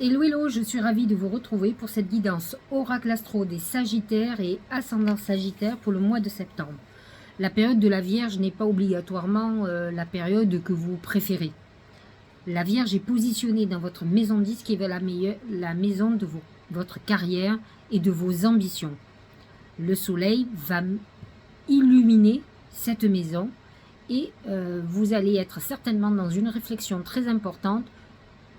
Hello, hello, je suis ravie de vous retrouver pour cette guidance Oracle Astro des Sagittaires et Ascendant Sagittaire pour le mois de septembre. La période de la Vierge n'est pas obligatoirement la période que vous préférez. La Vierge est positionnée dans votre maison 10 qui est la maison de votre carrière et de vos ambitions. Le soleil va illuminer cette maison et vous allez être certainement dans une réflexion très importante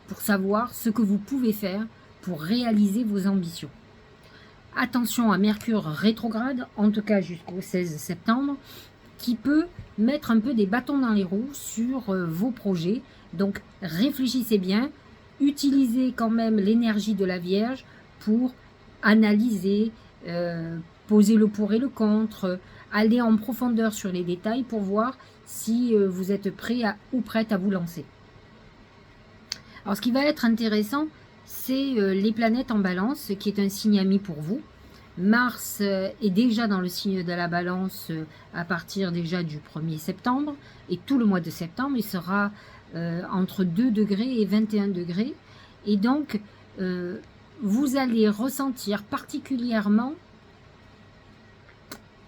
pour savoir ce que vous pouvez faire pour réaliser vos ambitions. Attention à Mercure rétrograde, en tout cas jusqu'au 16 septembre, qui peut mettre un peu des bâtons dans les roues sur vos projets. Donc réfléchissez bien, utilisez quand même l'énergie de la Vierge pour analyser, poser le pour et le contre, aller en profondeur sur les détails pour voir si vous êtes prêt ou prête à vous lancer. Alors ce qui va être intéressant, c'est les planètes en balance, qui est un signe ami pour vous. Mars est déjà dans le signe de la balance à partir déjà du 1er septembre. Et tout le mois de septembre, il sera entre 2 degrés et 21 degrés. Et donc, vous allez ressentir particulièrement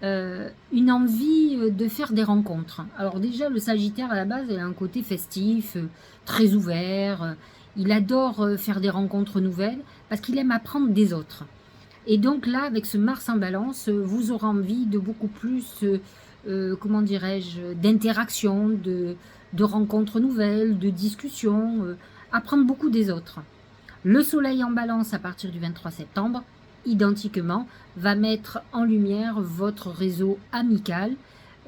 une envie de faire des rencontres. Alors déjà, le Sagittaire à la base, il a un côté festif, très ouvert. Il adore faire des rencontres nouvelles parce qu'il aime apprendre des autres. Et donc là, avec ce Mars en balance, vous aurez envie de beaucoup plus, comment dirais-je, d'interaction, de rencontres nouvelles, de discussions, apprendre beaucoup des autres. Le Soleil en balance à partir du 23 septembre, identiquement, va mettre en lumière votre réseau amical,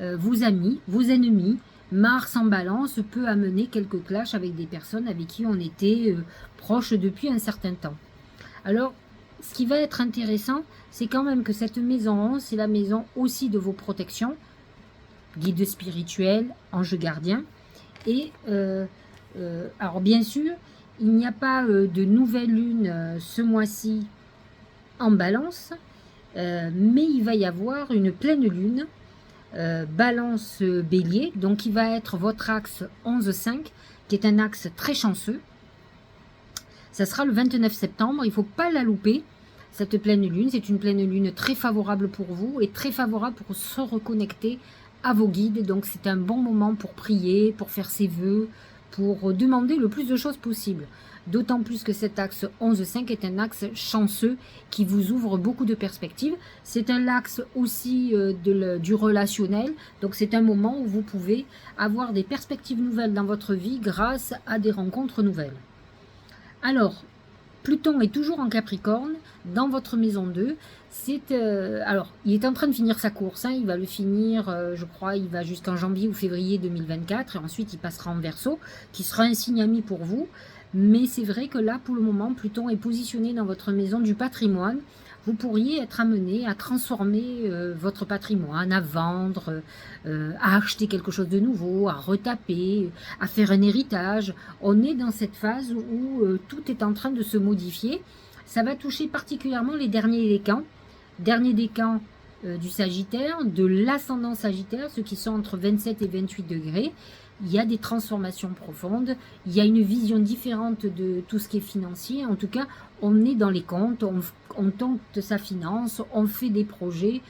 vos amis, vos ennemis. Mars en balance peut amener quelques clashs avec des personnes avec qui on était proche depuis un certain temps. Alors, ce qui va être intéressant, c'est quand même que cette maison 11, c'est la maison aussi de vos protections, guides spirituels, anges gardiens. Et alors bien sûr, il n'y a pas de nouvelle lune ce mois-ci en balance, mais il va y avoir une pleine lune, balance bélier, donc il va être votre axe 11-5, qui est un axe très chanceux. Ça sera le 29 septembre, il ne faut pas la louper, cette pleine lune. C'est une pleine lune très favorable pour vous et très favorable pour se reconnecter à vos guides. Donc c'est un bon moment pour prier, pour faire ses vœux, pour demander le plus de choses possible. D'autant plus que cet axe 11-5 est un axe chanceux qui vous ouvre beaucoup de perspectives. C'est un axe aussi du relationnel. Donc c'est un moment où vous pouvez avoir des perspectives nouvelles dans votre vie grâce à des rencontres nouvelles. Alors, Pluton est toujours en Capricorne, dans votre maison 2. Alors, il est en train de finir sa course, hein, il va le finir, je crois, il va jusqu'en janvier ou février 2024, et ensuite il passera en Verseau, qui sera un signe ami pour vous. Mais c'est vrai que là, pour le moment, Pluton est positionné dans votre maison du patrimoine. Vous pourriez être amené à transformer votre patrimoine, à vendre, à acheter quelque chose de nouveau, à retaper, à faire un héritage. On est dans cette phase où tout est en train de se modifier. Ça va toucher particulièrement les derniers décans. Derniers décans du Sagittaire, de l'ascendant Sagittaire, ceux qui sont entre 27 et 28 degrés. Il y a des transformations profondes, il y a une vision différente de tout ce qui est financier. En tout cas, on est dans les comptes, on tente sa finance, on fait des projets,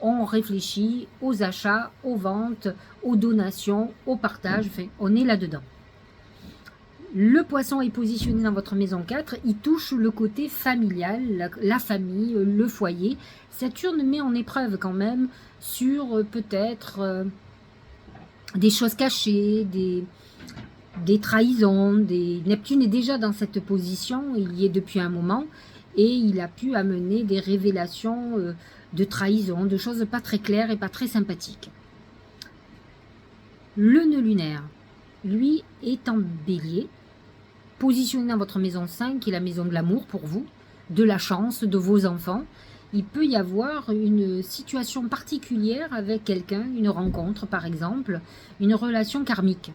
on réfléchit aux achats, aux ventes, aux donations, au partage, enfin, on est là-dedans. Le poisson est positionné dans votre maison 4, il touche le côté familial, la famille, le foyer. Saturne met en épreuve quand même sur peut-être des choses cachées, des trahisons. Neptune est déjà dans cette position, il y est depuis un moment, et il a pu amener des révélations de trahison, de choses pas très claires et pas très sympathiques. Le nœud lunaire, lui, est en bélier, positionné dans votre maison 5, qui est la maison de l'amour pour vous, de la chance, de vos enfants. Il peut y avoir une situation particulière avec quelqu'un, une rencontre par exemple, une relation karmique.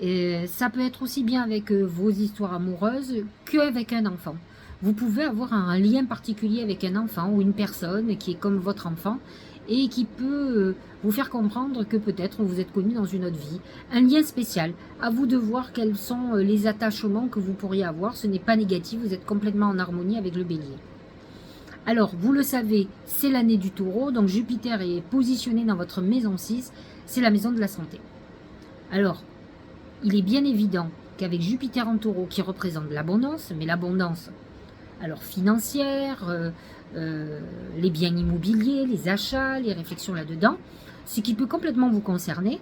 Et ça peut être aussi bien avec vos histoires amoureuses qu'avec un enfant. Vous pouvez avoir un lien particulier avec un enfant ou une personne qui est comme votre enfant et qui peut vous faire comprendre que peut-être vous êtes connu dans une autre vie. Un lien spécial. À vous de voir quels sont les attachements que vous pourriez avoir. Ce n'est pas négatif, vous êtes complètement en harmonie avec le bélier. Alors, vous le savez, c'est l'année du taureau, donc Jupiter est positionné dans votre maison 6, c'est la maison de la santé. Alors, il est bien évident qu'avec Jupiter en taureau qui représente l'abondance, mais l'abondance alors financière, les biens immobiliers, les achats, les réflexions là-dedans, ce qui peut complètement vous concerner.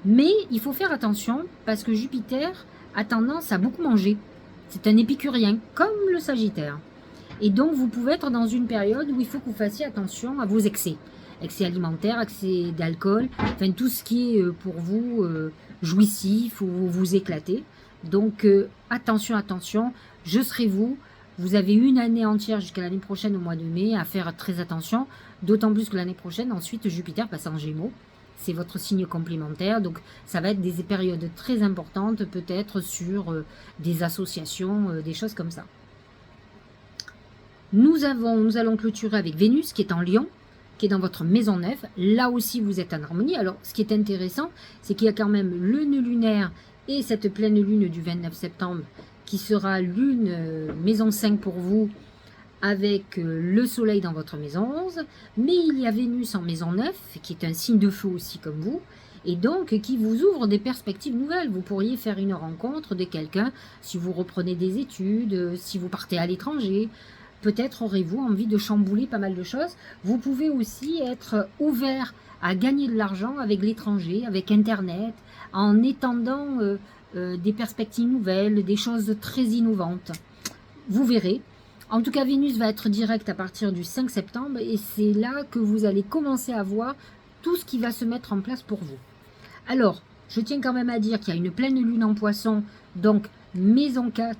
Mais il faut faire attention parce que Jupiter a tendance à beaucoup manger. C'est un épicurien, comme le Sagittaire. Et donc, vous pouvez être dans une période où il faut que vous fassiez attention à vos excès. Excès alimentaires, excès d'alcool, enfin tout ce qui est pour vous jouissif ou vous éclatez. Donc, attention, attention, je serai vous. Vous avez une année entière jusqu'à l'année prochaine au mois de mai à faire très attention. D'autant plus que l'année prochaine, ensuite, Jupiter passe en Gémeaux. C'est votre signe complémentaire, donc ça va être des périodes très importantes, peut-être sur des associations, des choses comme ça. Nous allons clôturer avec Vénus qui est en Lion, qui est dans votre maison 9. Là aussi, vous êtes en harmonie. Alors, ce qui est intéressant, c'est qu'il y a quand même le nœud lunaire et cette pleine lune du 29 septembre qui sera lune maison 5 pour vous, avec le soleil dans votre maison 11, mais il y a Vénus en maison 9, qui est un signe de feu aussi comme vous, et donc qui vous ouvre des perspectives nouvelles. Vous pourriez faire une rencontre de quelqu'un si vous reprenez des études, si vous partez à l'étranger. Peut-être aurez-vous envie de chambouler pas mal de choses. Vous pouvez aussi être ouvert à gagner de l'argent avec l'étranger, avec Internet, en étendant des perspectives nouvelles, des choses très innovantes. Vous verrez. En tout cas, Vénus va être directe à partir du 5 septembre et c'est là que vous allez commencer à voir tout ce qui va se mettre en place pour vous. Alors, je tiens quand même à dire qu'il y a une pleine lune en poisson, donc maison 4,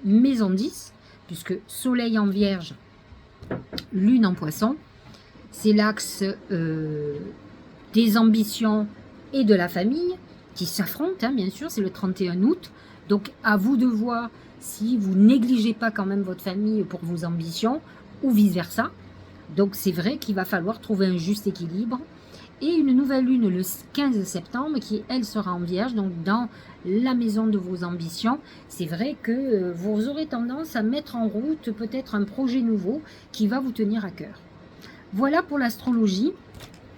maison 10, puisque soleil en vierge, lune en poisson, c'est l'axe des ambitions et de la famille qui s'affrontent, hein, bien sûr, c'est le 31 août, donc à vous de voir si vous négligez pas quand même votre famille pour vos ambitions, ou vice-versa. Donc c'est vrai qu'il va falloir trouver un juste équilibre. Et une nouvelle lune le 15 septembre, qui elle sera en vierge, donc dans la maison de vos ambitions. C'est vrai que vous aurez tendance à mettre en route peut-être un projet nouveau qui va vous tenir à cœur. Voilà pour l'astrologie.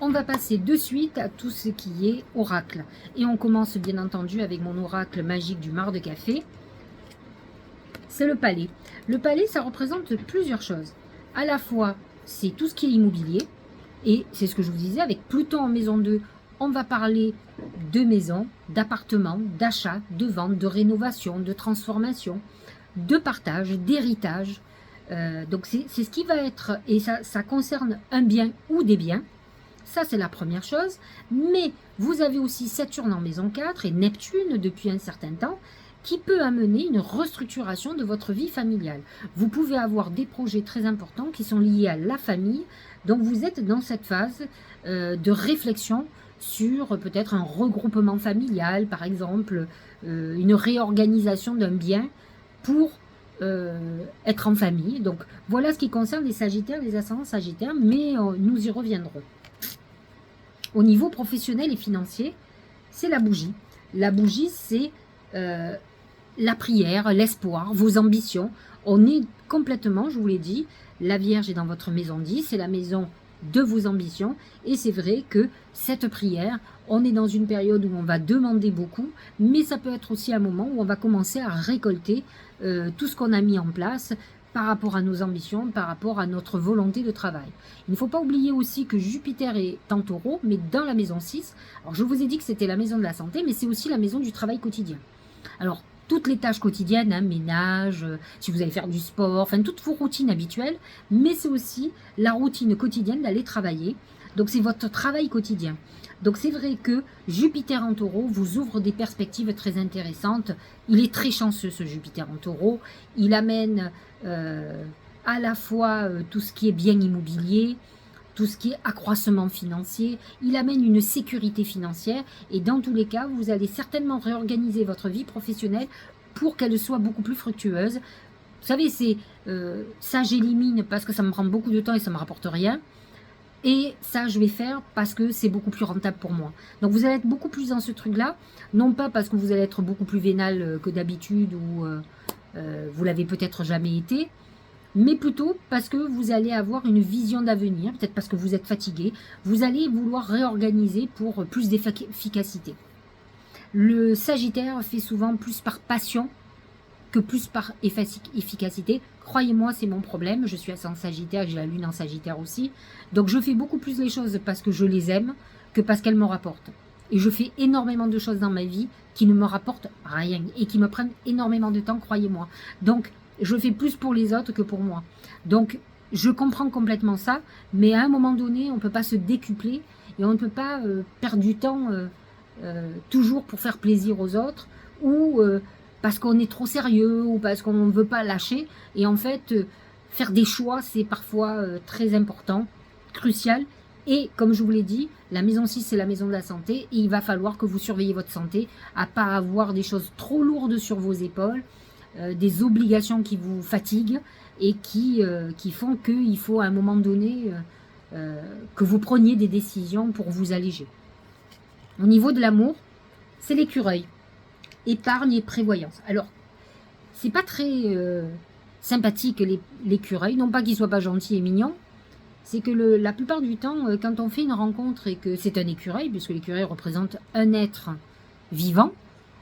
On va passer de suite à tout ce qui est oracle. Et on commence bien entendu avec mon oracle magique du mar de café. C'est le palais. Le palais, ça représente plusieurs choses. À la fois, c'est tout ce qui est immobilier. Et c'est ce que je vous disais, avec Pluton en maison 2, on va parler de maisons, d'appartements, d'achats, de ventes, de rénovation, de transformation, de partage, d'héritage. Donc c'est ce qui va être, et ça concerne un bien ou des biens. Ça, c'est la première chose. Mais vous avez aussi Saturne en maison 4 et Neptune depuis un certain temps, qui peut amener une restructuration de votre vie familiale. Vous pouvez avoir des projets très importants qui sont liés à la famille, donc vous êtes dans cette phase de réflexion sur peut-être un regroupement familial, par exemple, une réorganisation d'un bien pour être en famille. Donc voilà ce qui concerne les Sagittaires, les ascendants Sagittaires, mais nous y reviendrons. Au niveau professionnel et financier, c'est la bougie. La bougie, c'est la prière, l'espoir, vos ambitions. On est complètement, je vous l'ai dit, la Vierge est dans votre maison 10, c'est la maison de vos ambitions. Et c'est vrai que cette prière, on est dans une période où on va demander beaucoup, mais ça peut être aussi un moment où on va commencer à récolter tout ce qu'on a mis en place par rapport à nos ambitions, par rapport à notre volonté de travail. Il ne faut pas oublier aussi que Jupiter est en taureau, mais dans la maison 6. Alors je vous ai dit que c'était la maison de la santé, mais c'est aussi la maison du travail quotidien. Alors, toutes les tâches quotidiennes, hein, ménage, si vous allez faire du sport, enfin toutes vos routines habituelles, mais c'est aussi la routine quotidienne d'aller travailler. Donc c'est votre travail quotidien. Donc c'est vrai que Jupiter en taureau vous ouvre des perspectives très intéressantes. Il est très chanceux ce Jupiter en taureau. Il amène à la fois tout ce qui est bien immobilier, tout ce qui est accroissement financier, il amène une sécurité financière et dans tous les cas, vous allez certainement réorganiser votre vie professionnelle pour qu'elle soit beaucoup plus fructueuse. Vous savez, c'est ça j'élimine parce que ça me prend beaucoup de temps et ça ne me rapporte rien. Et ça, je vais faire parce que c'est beaucoup plus rentable pour moi. Donc, vous allez être beaucoup plus dans ce truc-là. Non pas parce que vous allez être beaucoup plus vénal que d'habitude ou vous l'avez peut-être jamais été, mais plutôt parce que vous allez avoir une vision d'avenir, peut-être parce que vous êtes fatigué, vous allez vouloir réorganiser pour plus d'efficacité. Le Sagittaire fait souvent plus par passion que plus par efficacité. Croyez-moi, c'est mon problème, je suis ascendant Sagittaire, j'ai la lune en Sagittaire aussi, donc je fais beaucoup plus les choses parce que je les aime que parce qu'elles me rapportent. Et je fais énormément de choses dans ma vie qui ne me rapportent rien et qui me prennent énormément de temps, croyez-moi. Donc, je fais plus pour les autres que pour moi. Donc, je comprends complètement ça, mais à un moment donné, on ne peut pas se décupler et on ne peut pas perdre du temps toujours pour faire plaisir aux autres ou parce qu'on est trop sérieux ou parce qu'on ne veut pas lâcher. Et en fait, faire des choix, c'est parfois très important, crucial. Et comme je vous l'ai dit, la maison 6, c'est la maison de la santé. Et il va falloir que vous surveillez votre santé, à ne pas avoir des choses trop lourdes sur vos épaules, des obligations qui vous fatiguent et qui font qu'il faut à un moment donné que vous preniez des décisions pour vous alléger. Au niveau de l'amour, c'est l'écureuil. Épargne et prévoyance. Alors, c'est pas très sympathique l'écureuil, non pas qu'il soit pas gentil et mignon, c'est que la plupart du temps, quand on fait une rencontre et que c'est un écureuil, puisque l'écureuil représente un être vivant,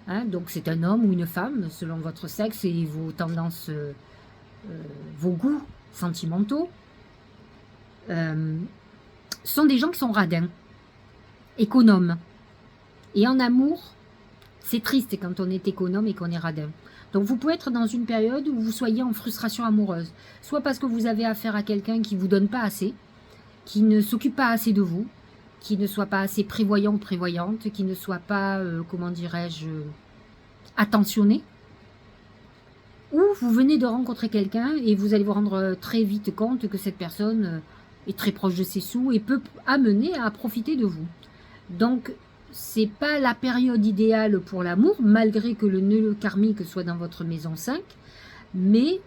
hein, donc c'est un homme ou une femme, selon votre sexe et vos tendances, vos goûts sentimentaux, sont des gens qui sont radins, économes. Et en amour, c'est triste quand on est économe et qu'on est radin. Donc vous pouvez être dans une période où vous soyez en frustration amoureuse. Soit parce que vous avez affaire à quelqu'un qui ne vous donne pas assez, qui ne s'occupe pas assez de vous, qui ne soit pas assez prévoyant ou prévoyante, qui ne soit pas, comment dirais-je, attentionné. Ou vous venez de rencontrer quelqu'un et vous allez vous rendre très vite compte que cette personne est très proche de ses sous et peut amener à profiter de vous. Donc, c'est pas la période idéale pour l'amour, malgré que le nœud karmique soit dans votre maison 5, mais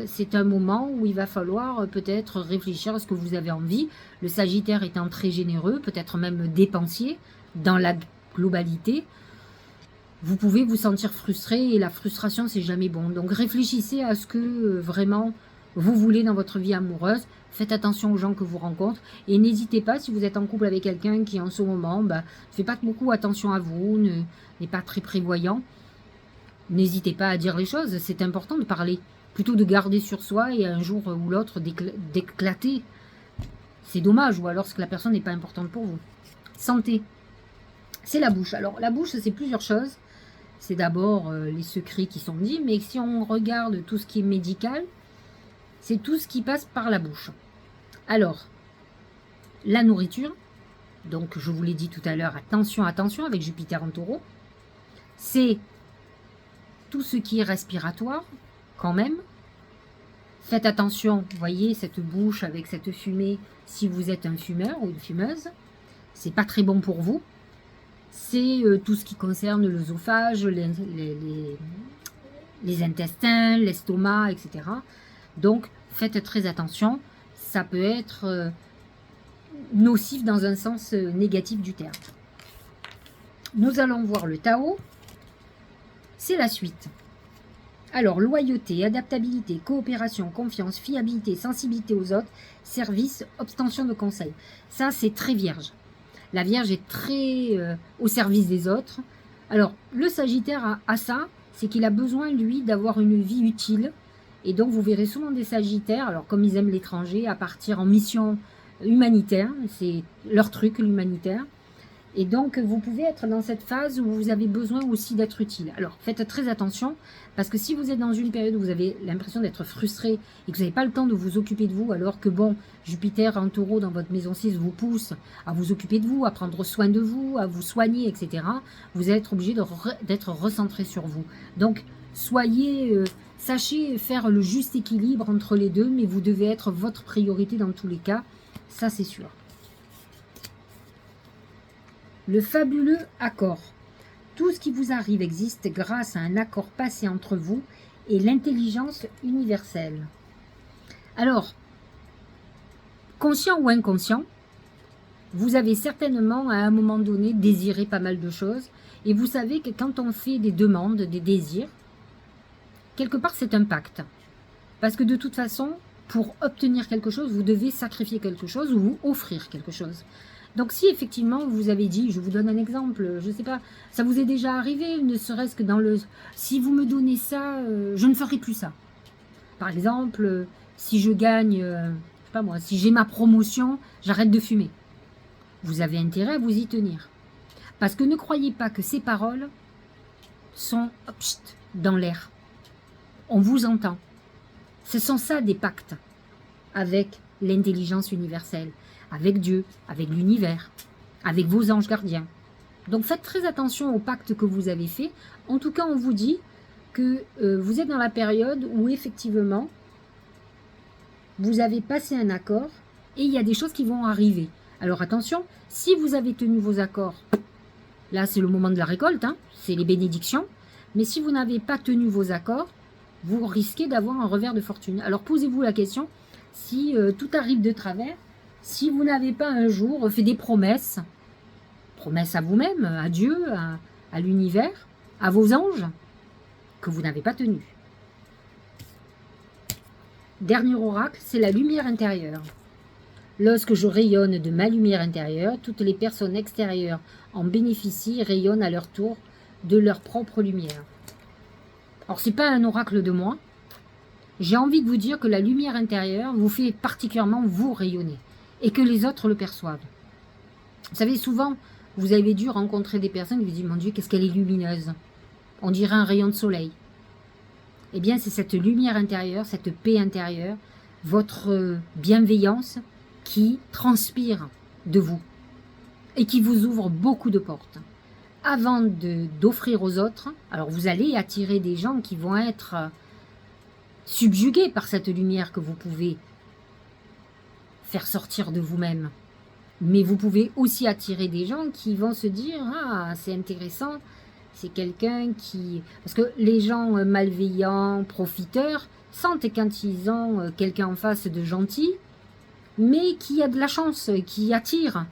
c'est un moment où il va falloir peut-être réfléchir à ce que vous avez envie. Le Sagittaire étant très généreux, peut-être même dépensier dans la globalité, vous pouvez vous sentir frustré et la frustration, c'est jamais bon. Donc réfléchissez à ce que vraiment vous voulez dans votre vie amoureuse. Faites attention aux gens que vous rencontrez et n'hésitez pas, si vous êtes en couple avec quelqu'un qui en ce moment ne fait pas beaucoup attention à vous, n'est pas très prévoyant, n'hésitez pas à dire les choses, c'est important de parler, plutôt de garder sur soi et un jour ou l'autre d'éclater. C'est dommage, ou alors que la personne n'est pas importante pour vous. Santé, c'est la bouche. Alors la bouche, c'est plusieurs choses. C'est d'abord les secrets qui sont dits, mais si on regarde tout ce qui est médical, c'est tout ce qui passe par la bouche. Alors, la nourriture, donc je vous l'ai dit tout à l'heure, attention, attention avec Jupiter en taureau, c'est tout ce qui est respiratoire, quand même. Faites attention, voyez cette bouche avec cette fumée, si vous êtes un fumeur ou une fumeuse, c'est pas très bon pour vous. C'est tout ce qui concerne l'œsophage, les intestins, l'estomac, etc. Donc, faites très attention. Ça peut être nocif dans un sens négatif du terme. Nous allons voir le Tao. C'est la suite. Alors, loyauté, adaptabilité, coopération, confiance, fiabilité, sensibilité aux autres, service, abstention de conseil. Ça, c'est très vierge. La Vierge est très au service des autres. Alors, le Sagittaire a ça, c'est qu'il a besoin, lui, d'avoir une vie utile. Et donc, vous verrez souvent des Sagittaires, alors comme ils aiment l'étranger, à partir en mission humanitaire. C'est leur truc, l'humanitaire. Et donc, vous pouvez être dans cette phase où vous avez besoin aussi d'être utile. Alors, faites très attention, parce que si vous êtes dans une période où vous avez l'impression d'être frustré et que vous n'avez pas le temps de vous occuper de vous, alors que bon, Jupiter en taureau dans votre maison 6 vous pousse à vous occuper de vous, à prendre soin de vous, à vous soigner, etc., vous allez être obligé d'être recentré sur vous. Donc, sachez faire le juste équilibre entre les deux, mais vous devez être votre priorité dans tous les cas, ça c'est sûr. Le fabuleux accord. Tout ce qui vous arrive existe grâce à un accord passé entre vous et l'intelligence universelle. Alors, conscient ou inconscient, Vous avez certainement, à un moment donné, désiré pas mal de choses. Et vous savez que quand on fait des demandes, des désirs, quelque part, c'est un pacte. Parce que de toute façon, pour obtenir quelque chose, vous devez sacrifier quelque chose ou vous offrir quelque chose. Donc si effectivement vous avez dit, je vous donne un exemple, je ne sais pas, ça vous est déjà arrivé, ne serait-ce que dans le... Si vous me donnez ça, je ne ferai plus ça. Par exemple, si je gagne, je sais pas moi, si j'ai ma promotion, j'arrête de fumer. Vous avez intérêt à vous y tenir. Parce que ne croyez pas que ces paroles sont dans l'air. On vous entend. Ce sont ça des pactes avec l'intelligence universelle, avec Dieu, avec l'univers, avec vos anges gardiens. Donc faites très attention au pacte que vous avez fait. En tout cas, on vous dit que vous êtes dans la période où effectivement, vous avez passé un accord et il y a des choses qui vont arriver. Alors attention, si vous avez tenu vos accords, là c'est le moment de la récolte, hein, c'est les bénédictions, mais si vous n'avez pas tenu vos accords, vous risquez d'avoir un revers de fortune. Alors posez-vous la question, si tout arrive de travers, si vous n'avez pas un jour fait des promesses à vous-même, à Dieu, à l'univers, à vos anges, que vous n'avez pas tenu. Dernier oracle, c'est la lumière intérieure. Lorsque je rayonne de ma lumière intérieure, toutes les personnes extérieures en bénéficient, rayonnent à leur tour de leur propre lumière. Alors, ce n'est pas un oracle de moi. J'ai envie de vous dire que la lumière intérieure vous fait particulièrement vous rayonner et que les autres le perçoivent. Vous savez, souvent, vous avez dû rencontrer des personnes qui vous disent « Mon Dieu, qu'est-ce qu'elle est lumineuse !» On dirait un rayon de soleil. Eh bien, c'est cette lumière intérieure, cette paix intérieure, votre bienveillance qui transpire de vous et qui vous ouvre beaucoup de portes. Avant d'offrir aux autres, alors vous allez attirer des gens qui vont être subjugués par cette lumière que vous pouvez faire sortir de vous-même. Mais vous pouvez aussi attirer des gens qui vont se dire « Ah, c'est intéressant, c'est quelqu'un qui... » Parce que les gens malveillants, profiteurs, sentent quand ils ont quelqu'un en face de gentil, mais qui a de la chance, qui attire.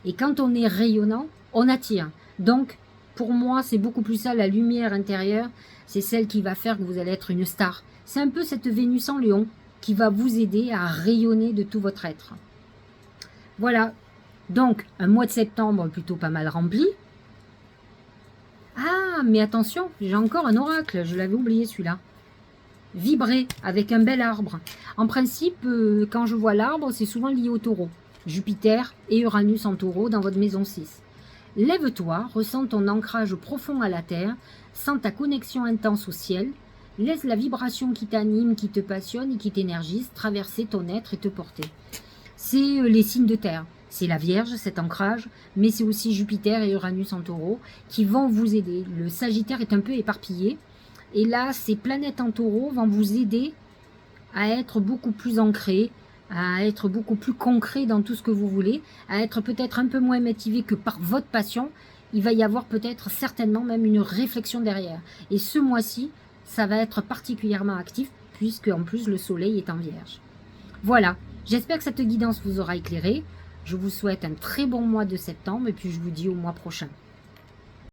Et quand on est rayonnant, on attire. Donc, pour moi, c'est beaucoup plus ça, la lumière intérieure, c'est celle qui va faire que vous allez être une star. C'est un peu cette Vénus en Lion qui va vous aider à rayonner de tout votre être. Voilà. Donc, un mois de septembre plutôt pas mal rempli. Ah, mais attention, j'ai encore un oracle, je l'avais oublié celui-là. Vibrer avec un bel arbre. En principe, quand je vois l'arbre, c'est souvent lié au taureau. Jupiter et Uranus en taureau dans votre maison 6. Lève-toi, ressens ton ancrage profond à la terre, sens ta connexion intense au ciel, laisse la vibration qui t'anime, qui te passionne et qui t'énergise traverser ton être et te porter. C'est les signes de terre. C'est la Vierge, cet ancrage, mais c'est aussi Jupiter et Uranus en taureau qui vont vous aider. Le Sagittaire est un peu éparpillé. Et là, ces planètes en taureau vont vous aider à être beaucoup plus ancrés, à être beaucoup plus concret dans tout ce que vous voulez, à être peut-être un peu moins motivé que par votre passion. Il va y avoir peut-être certainement même une réflexion derrière. Et ce mois-ci, ça va être particulièrement actif puisque en plus le soleil est en Vierge. Voilà, j'espère que cette guidance vous aura éclairé. Je vous souhaite un très bon mois de septembre et puis je vous dis au mois prochain.